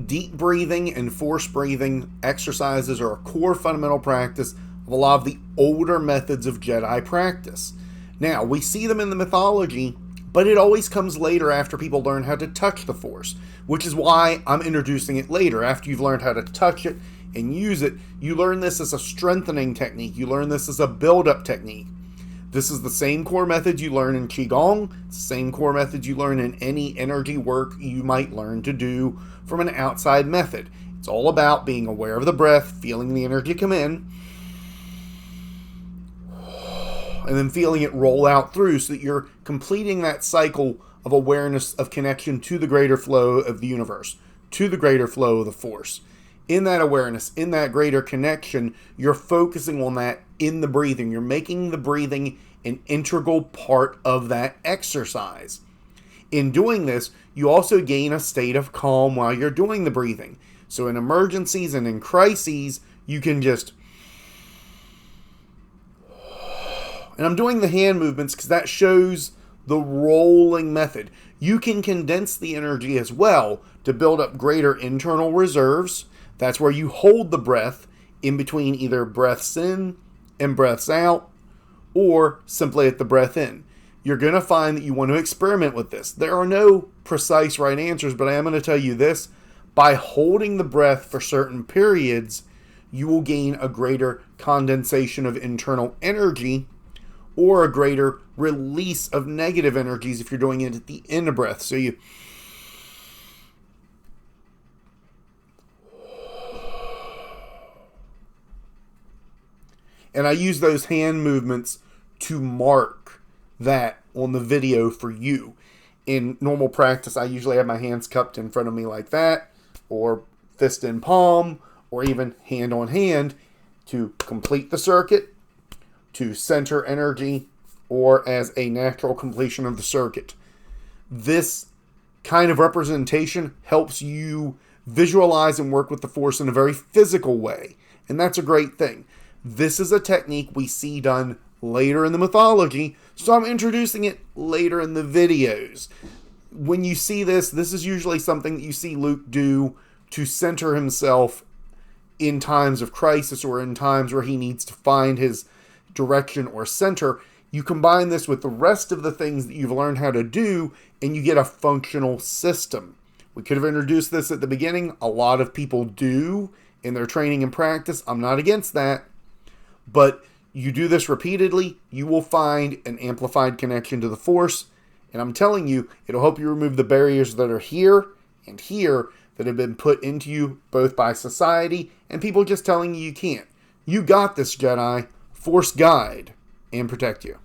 Deep breathing and force breathing exercises are a core fundamental practice of a lot of the older methods of Jedi practice. Now, we see them in the mythology, but it always comes later after people learn how to touch the Force, which is why I'm introducing it later. After you've learned how to touch it and use it, you learn this as a strengthening technique. You learn this as a build-up technique. This is the same core method you learn in Qigong. It's the same core method you learn in any energy work you might learn to do from an outside method. It's all about being aware of the breath, feeling the energy come in, and then feeling it roll out through so that you're completing that cycle of awareness of connection to the greater flow of the universe, to the greater flow of the Force. In that awareness, in that greater connection, you're focusing on that in the breathing. You're making the breathing an integral part of that exercise. In doing this, you also gain a state of calm while you're doing the breathing. So in emergencies and in crises, you can just... And I'm doing the hand movements because that shows the rolling method. You can condense the energy as well to build up greater internal reserves. That's where you hold the breath in between either breaths in and breaths out, or simply at the breath in. You're going to find that you want to experiment with this. There are no precise right answers, but I am going to tell you this. By holding the breath for certain periods, you will gain a greater condensation of internal energy, or a greater release of negative energies if you're doing it at the end of breath. So you... And I use those hand movements to mark that on the video for you. In normal practice, I usually have my hands cupped in front of me like that, or fist in palm, or even hand on hand to complete the circuit, to center energy, or as a natural completion of the circuit. This kind of representation helps you visualize and work with the Force in a very physical way, and that's a great thing. This is a technique we see done later in the mythology, so I'm introducing it later in the videos. When you see this, this is usually something that you see Luke do to center himself in times of crisis or in times where he needs to find his direction or center. You combine this with the rest of the things that you've learned how to do, and you get a functional system. We could have introduced this at the beginning. A lot of people do in their training and practice. I'm not against that. But you do this repeatedly, you will find an amplified connection to the Force. And I'm telling you, it'll help you remove the barriers that are here and here that have been put into you both by society and people just telling you you can't. You got this, Jedi. Force guide and protect you.